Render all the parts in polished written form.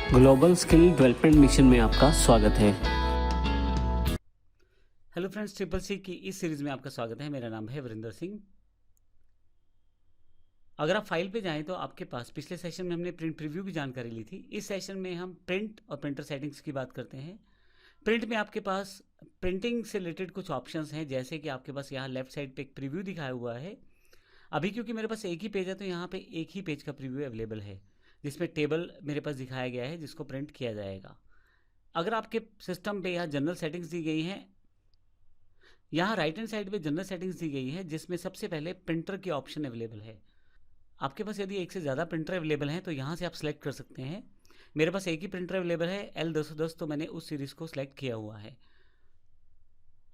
Global skill development mission में आपका स्वागत है। हेलो फ्रेंड्स, ट्रिपल सी की इस सीरीज़ में आपका स्वागत है। मेरा नाम है वरिंदर सिंह। अगर आप फाइल पे जाएं तो आपके पास पिछले सेशन में हमने प्रिंट प्रीव्यू की जानकारी ली थी। इस सेशन में हम प्रिंट और प्रिंटर सेटिंग्स की बात करते हैं। प्रिंट में आपके पास प्रिंटिंग से रिलेटेड कुछ ऑप्शंस हैं, जैसे कि आपके पास यहाँ लेफ्ट साइड पे एक प्रीव्यू दिखाया हुआ है। अभी क्योंकि मेरे पास एक ही पेज है तो यहाँ पे एक ही पेज का प्रीव्यू अवेलेबल है, जिसमें टेबल मेरे पास दिखाया गया है जिसको प्रिंट किया जाएगा। अगर आपके सिस्टम पे यहाँ जनरल सेटिंग्स दी गई हैं, यहाँ राइट हैंड साइड पे जनरल सेटिंग्स दी गई है, जिसमें सबसे पहले प्रिंटर की ऑप्शन अवेलेबल है। आपके पास यदि एक से ज़्यादा प्रिंटर अवेलेबल हैं तो यहाँ से आप सेलेक्ट कर सकते हैं। मेरे पास एक ही प्रिंटर अवेलेबल है L210, तो मैंने उस सीरीज़ को सिलेक्ट किया हुआ है।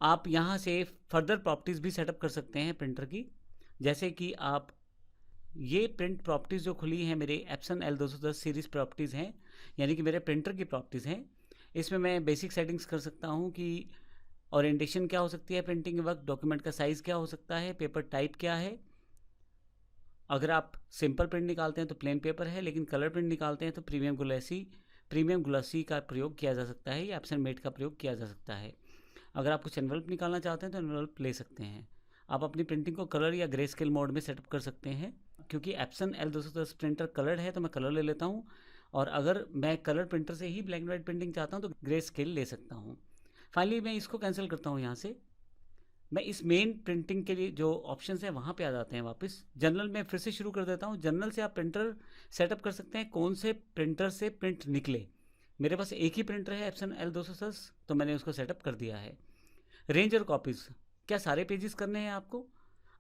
आप यहाँ से फर्दर प्रॉपर्टीज़ भी सेटअप कर सकते हैं प्रिंटर की, जैसे कि आप ये प्रिंट प्रॉपर्टीज़ जो खुली हैं मेरे एप्सन L210 सीरीज़ प्रॉपर्टीज़ हैं, यानी कि मेरे प्रिंटर की प्रॉपर्टीज़ हैं। इसमें मैं बेसिक सेटिंग्स कर सकता हूँ कि ओरिएंटेशन क्या हो सकती है प्रिंटिंग वक्त, डॉक्यूमेंट का साइज़ क्या हो सकता है, पेपर टाइप क्या है। अगर आप सिंपल प्रिंट निकालते हैं तो प्लेन पेपर है, लेकिन कलर प्रिंट निकालते हैं तो प्रीमियम ग्लॉसी का प्रयोग किया जा सकता है या एप्सन मेट का प्रयोग किया जा सकता है। अगर आप कुछ एनवलप निकालना चाहते हैं तो एनवलप ले सकते हैं। आप अपनी प्रिंटिंग को कलर या ग्रे स्केल मोड में सेटअप कर सकते हैं। क्योंकि एप्सन L210 प्रिंटर कलर्ड है तो मैं कलर ले लेता हूँ, और अगर मैं कलर प्रिंटर से ही ब्लैक एंड वाइट प्रिंटिंग चाहता हूँ तो ग्रे स्केल ले सकता हूँ। फाइनली मैं इसको कैंसिल करता हूँ। यहाँ से मैं इस मेन प्रिंटिंग के लिए जो ऑप्शंस हैं वहाँ पे आ जाते हैं वापस। जनरल में फिर से शुरू कर देता हूँ। जनरल से आप प्रिंटर सेटअप कर सकते हैं, कौन से प्रिंटर से प्रिंट निकले। मेरे पास एक ही प्रिंटर है एप्सन L210, तो मैंने उसको सेटअप कर दिया है। रेंज और कॉपीज़, क्या सारे पेजेस करने हैं आपको?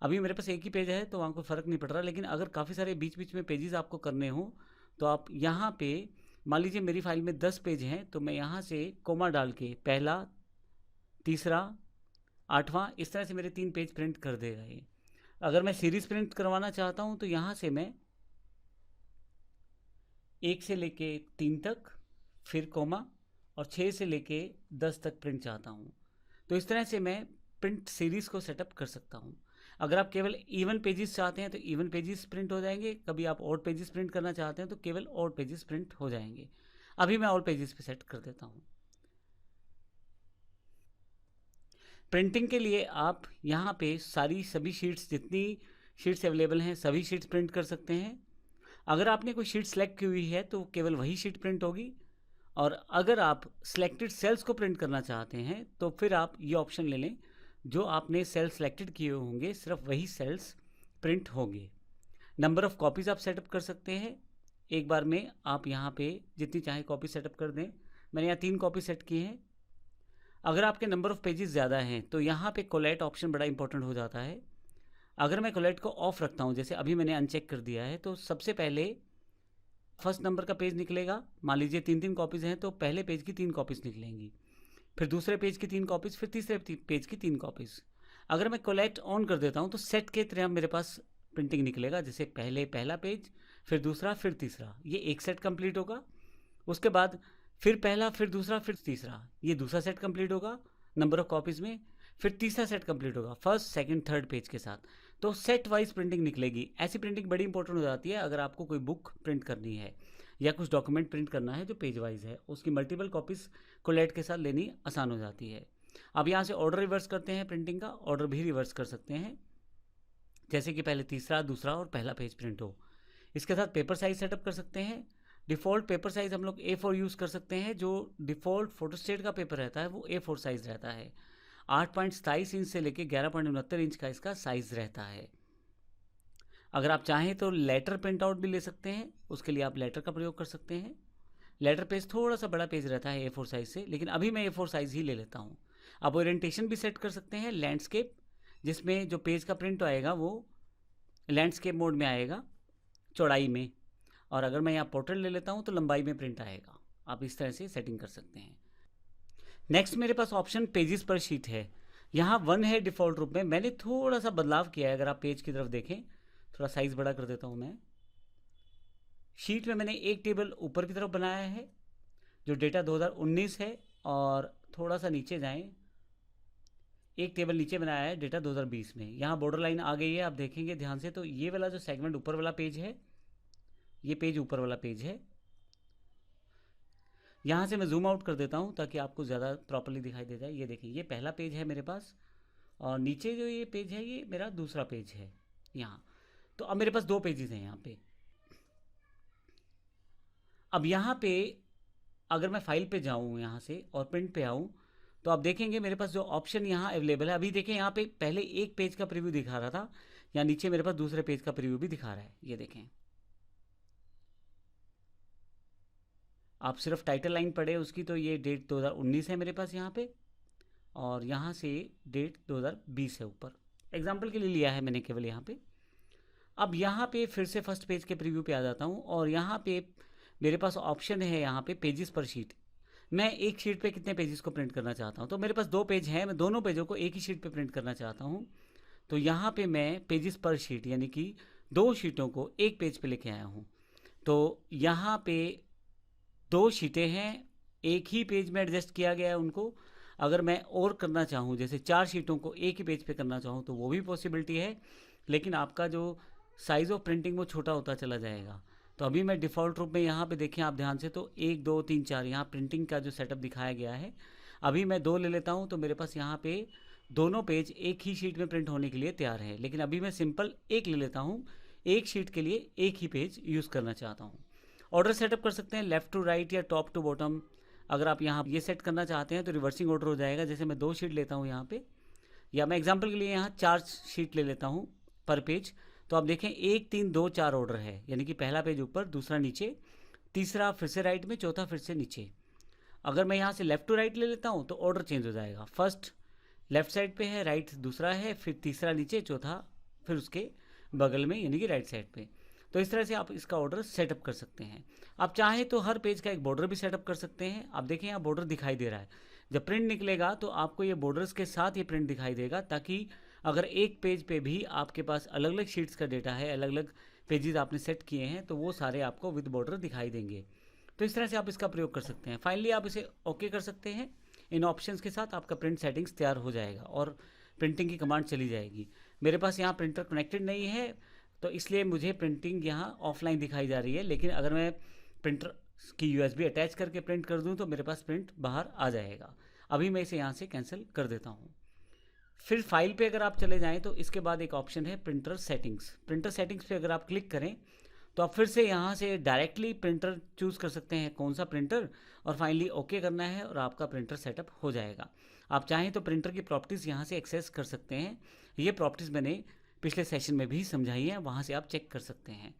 अभी मेरे पास एक ही पेज है तो वहाँ कोई फ़र्क नहीं पड़ रहा, लेकिन अगर काफ़ी सारे बीच बीच में पेजेस आपको करने हो तो आप यहाँ पे, मान लीजिए मेरी फाइल में 10 पेज हैं, तो मैं यहाँ से कोमा डाल के पहला, तीसरा, आठवां, इस तरह से मेरे 3 पेज प्रिंट कर देगा ये। अगर मैं सीरीज़ प्रिंट करवाना चाहता हूँ तो यहाँ से मैं 1 से लेके 3 तक, फिर कोमा, और 6 से लेके 10 तक प्रिंट चाहता हूँ। तो इस तरह से मैं प्रिंट सीरीज़ को सेटअप कर सकता हूँ। अगर आप केवल इवन पेजेस चाहते हैं तो इवन पेजेस प्रिंट हो जाएंगे। कभी आप ऑड पेजेस प्रिंट करना चाहते हैं तो केवल ऑड पेजेस प्रिंट हो जाएंगे। अभी मैं ऑल पेजेस पे सेट कर देता हूँ। प्रिंटिंग के लिए आप यहाँ पे सभी शीट्स, जितनी शीट्स अवेलेबल हैं सभी शीट्स प्रिंट कर सकते हैं। अगर आपने कोई शीट सेलेक्ट की हुई है तो केवल वही शीट प्रिंट होगी, और अगर आप सिलेक्टेड सेल्स को प्रिंट करना चाहते हैं तो फिर आप ये ऑप्शन ले लें, जो आपने सेल सेलेक्टेड किए होंगे सिर्फ वही सेल्स प्रिंट होंगे। नंबर ऑफ़ कॉपीज़ आप सेटअप कर सकते हैं। एक बार में आप यहाँ पे जितनी चाहे कॉपी सेटअप कर दें। मैंने यहाँ 3 कॉपी सेट की हैं। अगर आपके नंबर ऑफ़ पेजेस ज़्यादा हैं तो यहाँ पे कोलेट ऑप्शन बड़ा इंपॉर्टेंट हो जाता है। अगर मैं कोलेट को ऑफ रखता हूँ, जैसे अभी मैंने अनचेक कर दिया है, तो सबसे पहले फर्स्ट नंबर का पेज निकलेगा। मान लीजिए 3 कॉपीज़ हैं तो पहले पेज की 3 कॉपीज़ निकलेंगी, फिर दूसरे पेज की 3 कॉपीज़, फिर तीसरे पेज की 3 कॉपीज़। अगर मैं कोलेट ऑन कर देता हूँ तो सेट के तरह मेरे पास प्रिंटिंग निकलेगा, जैसे पहले पहला पेज, फिर दूसरा, फिर तीसरा, ये एक सेट कंप्लीट होगा। उसके बाद फिर पहला, फिर दूसरा, फिर तीसरा, ये दूसरा सेट कंप्लीट होगा नंबर ऑफ कॉपीज़ में। फिर तीसरा सेट कंप्लीट होगा फर्स्ट, सेकंड, थर्ड पेज के साथ। तो सेट वाइज प्रिंटिंग निकलेगी। ऐसी प्रिंटिंग बड़ी इंपॉर्टेंट हो जाती है अगर आपको कोई बुक प्रिंट करनी है या कुछ डॉक्यूमेंट प्रिंट करना है जो पेज वाइज है, उसकी मल्टीपल कॉपीज़ कोलेट के साथ लेनी आसान हो जाती है। अब यहाँ से ऑर्डर रिवर्स करते हैं, प्रिंटिंग का ऑर्डर भी रिवर्स कर सकते हैं, जैसे कि पहले तीसरा, दूसरा और पहला पेज प्रिंट हो। इसके साथ पेपर साइज सेटअप कर सकते हैं। डिफ़ॉल्ट पेपर साइज़ हम लोग A4 यूज़ कर सकते हैं। जो डिफ़ॉल्ट फोटोस्टेट का पेपर रहता है वो A4 साइज़ रहता है। 8.27 इंच से लेकर 11.69 इंच का इसका साइज़ रहता है। अगर आप चाहें तो लेटर प्रिंट आउट भी ले सकते हैं, उसके लिए आप लेटर का प्रयोग कर सकते हैं। लेटर पेज थोड़ा सा बड़ा पेज रहता है A4 साइज़ से, लेकिन अभी मैं A4 साइज़ ही ले लेता हूँ। आप ओरिएंटेशन भी सेट कर सकते हैं लैंडस्केप, जिसमें जो पेज का प्रिंट आएगा वो लैंडस्केप मोड में आएगा, चौड़ाई में। और अगर मैं यहाँ पोर्ट्रेट ले लेता हूँ तो लंबाई में प्रिंट आएगा। आप इस तरह से सेटिंग कर सकते हैं। नेक्स्ट मेरे पास ऑप्शन पेजेस पर शीट है। यहाँ 1 है डिफ़ॉल्ट रूप में। मैंने थोड़ा सा बदलाव किया है, अगर आप पेज की तरफ देखें, थोड़ा साइज़ बड़ा कर देता हूँ मैं। शीट में मैंने एक टेबल ऊपर की तरफ बनाया है जो डेटा 2019 है, और थोड़ा सा नीचे जाएं, एक टेबल नीचे बनाया है डेटा 2020 में। यहाँ बॉर्डर लाइन आ गई है, आप देखेंगे ध्यान से तो ये वाला जो सेगमेंट ऊपर वाला पेज है, ये पेज ऊपर वाला पेज है। यहाँ से मैं जूम आउट कर देता हूँ ताकि आपको ज़्यादा प्रॉपरली दिखाई दे जाए। ये देखिए, ये पहला पेज है मेरे पास, और नीचे जो ये पेज है ये मेरा दूसरा पेज है यहाँ। तो अब मेरे पास 2 पेजेस हैं यहाँ पे। अब यहाँ पे अगर मैं फाइल पे जाऊँ यहाँ से और प्रिंट पे आऊँ, तो आप देखेंगे मेरे पास जो ऑप्शन यहाँ अवेलेबल है। अभी देखें, यहाँ पे पहले एक पेज का प्रीव्यू दिखा रहा था, या नीचे मेरे पास दूसरे पेज का प्रीव्यू भी दिखा रहा है। ये देखें, आप सिर्फ टाइटल लाइन पढ़े उसकी, तो ये डेट 2019 है मेरे पास यहाँ पे, और यहाँ से डेट 2020 है ऊपर। एग्जाम्पल के लिए लिया है मैंने केवल यहाँ पे। अब यहाँ पे फिर से फर्स्ट पेज के प्रीव्यू पे आ जाता हूँ, और यहाँ पे मेरे पास ऑप्शन है यहाँ पे पेजेस पर शीट। मैं एक शीट पे कितने पेजेस को प्रिंट करना चाहता हूँ, तो मेरे पास 2 पेज हैं, मैं दोनों पेजों को एक ही शीट पे प्रिंट करना चाहता हूँ। तो यहाँ पे मैं पेजेस पर शीट यानी कि 2 शीटों को एक पेज पे लेके आया हूँ। तो यहाँ पे 2 शीटें हैं, एक ही पेज में एडजस्ट किया गया है उनको। अगर मैं और करना चाहूँ, जैसे 4 शीटों को एक ही पेज पे करना चाहूँ, तो वो भी पॉसिबिलिटी है, लेकिन आपका जो साइज़ ऑफ प्रिंटिंग वो छोटा होता चला जाएगा। तो अभी मैं डिफ़ॉल्ट रूप में यहाँ पे देखें आप ध्यान से, तो 1 2 3 4 यहाँ प्रिंटिंग का जो सेटअप दिखाया गया है। अभी मैं 2 ले लेता हूँ, तो मेरे पास यहाँ पे दोनों पेज एक ही शीट में प्रिंट होने के लिए तैयार है। लेकिन अभी मैं सिंपल 1 ले लेता हूँ, एक शीट के लिए एक ही पेज यूज़ करना चाहता हूँ। ऑर्डर सेटअप कर सकते हैं लेफ़्ट टू राइट या टॉप टू बॉटम। अगर आप यहाँ ये सेट करना चाहते हैं तो रिवर्सिंग ऑर्डर हो जाएगा। जैसे मैं 2 शीट लेता हूँ यहाँ पे, या मैं एग्जांपल के लिए यहाँ 4 शीट ले लेता हूँ पर पेज। तो आप देखें 1 3 2 4 ऑर्डर है, यानी कि पहला पेज ऊपर, दूसरा नीचे, तीसरा फिर से राइट में, चौथा फिर से नीचे। अगर मैं यहाँ से लेफ़्ट टू राइट ले लेता हूँ तो ऑर्डर चेंज हो जाएगा। फर्स्ट लेफ़्ट साइड पे है, राइट दूसरा है, फिर तीसरा नीचे, चौथा फिर उसके बगल में यानी कि राइट साइड पे। तो इस तरह से आप इसका ऑर्डर सेटअप कर सकते हैं। आप चाहें तो हर पेज का एक बॉर्डर भी सेटअप कर सकते हैं। आप देखें यहाँ बॉर्डर दिखाई दे रहा है, जब प्रिंट निकलेगा तो आपको ये बॉर्डर्स के साथ ये प्रिंट दिखाई देगा, ताकि अगर एक पेज पे भी आपके पास अलग अलग शीट्स का डेटा है, अलग अलग पेजेस आपने सेट किए हैं, तो वो सारे आपको विद बॉर्डर दिखाई देंगे। तो इस तरह से आप इसका प्रयोग कर सकते हैं। फाइनली आप इसे ओके कर सकते हैं। इन ऑप्शंस के साथ आपका प्रिंट सेटिंग्स तैयार हो जाएगा और प्रिंटिंग की कमांड चली जाएगी। मेरे पास यहाँ प्रिंटर कनेक्टेड नहीं है, तो इसलिए मुझे प्रिंटिंग यहाँ ऑफलाइन दिखाई जा रही है। लेकिन अगर मैं प्रिंटर की USB अटैच करके प्रिंट कर दूँ तो मेरे पास प्रिंट बाहर आ जाएगा। अभी मैं इसे यहाँ से कैंसिल कर देता हूँ। फिर फाइल पे अगर आप चले जाएं तो इसके बाद एक ऑप्शन है प्रिंटर सेटिंग्स। प्रिंटर सेटिंग्स पे अगर आप क्लिक करें तो आप फिर से यहाँ से डायरेक्टली प्रिंटर चूज़ कर सकते हैं, कौन सा प्रिंटर, और फाइनली ओके करना है और आपका प्रिंटर सेटअप हो जाएगा। आप चाहें तो प्रिंटर की प्रॉपर्टीज़ यहाँ से एक्सेस कर सकते हैं। ये प्रॉपर्टीज़ मैंने पिछले सेशन में भी समझाई है, वहाँ से आप चेक कर सकते हैं।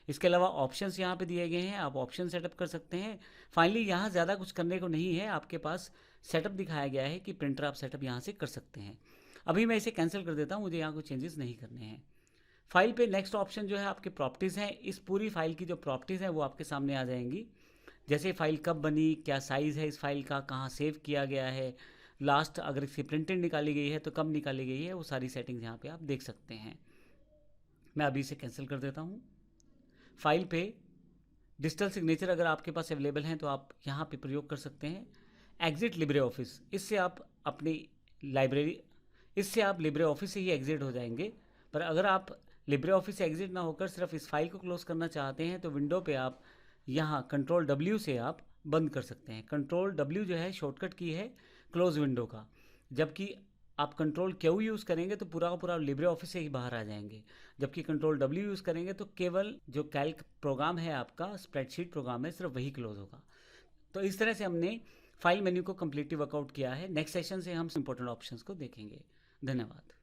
इसके अलावा ऑप्शंस यहाँ पे दिए गए हैं, आप ऑप्शन सेटअप कर सकते हैं। फाइनली यहाँ ज़्यादा कुछ करने को नहीं है, आपके पास सेटअप दिखाया गया है कि प्रिंटर आप सेटअप यहाँ से कर सकते हैं। अभी मैं इसे कैंसिल कर देता हूँ, मुझे यहाँ कुछ चेंजेस नहीं करने हैं। फाइल पे नेक्स्ट ऑप्शन जो है आपके प्रॉपर्टीज़ हैं। इस पूरी फाइल की जो प्रॉपर्टीज़ हैं वो आपके सामने आ जाएंगी, जैसे फाइल कब बनी, क्या साइज़ है इस फाइल का, कहाँ सेव किया गया है, लास्ट अगर इसकी प्रिंटिंग निकाली गई है तो कब निकाली गई है, वो सारी सेटिंग्स यहाँ पे आप देख सकते हैं। मैं अभी इसे कैंसिल कर देता हूँ। फाइल पे डिजिटल सिग्नेचर अगर आपके पास अवेलेबल हैं तो आप यहाँ पे प्रयोग कर सकते हैं। एग्जिट लिब्रे ऑफिस, इससे आप लिब्रे ऑफिस से ही एग्जिट हो जाएंगे। पर अगर आप लिब्रे ऑफिस से एग्जिट ना होकर सिर्फ इस फाइल को क्लोज करना चाहते हैं तो विंडो पे आप यहाँ कंट्रोल W से आप बंद कर सकते हैं। कंट्रोल W जो है शॉर्टकट की है क्लोज विंडो का, जबकि आप कंट्रोल Q यूज़ करेंगे तो पूरा का पूरा लिब्रे ऑफिस से ही बाहर आ जाएंगे। जबकि कंट्रोल W यूज़ करेंगे तो केवल जो कैल्क प्रोग्राम है आपका, स्प्रेडशीट प्रोग्राम है, सिर्फ वही क्लोज होगा। तो इस तरह से हमने फाइल मेन्यू को कम्प्लीटली वर्कआउट किया है। नेक्स्ट सेशन से हम इंपॉर्टेंट ऑप्शंस को देखेंगे। धन्यवाद।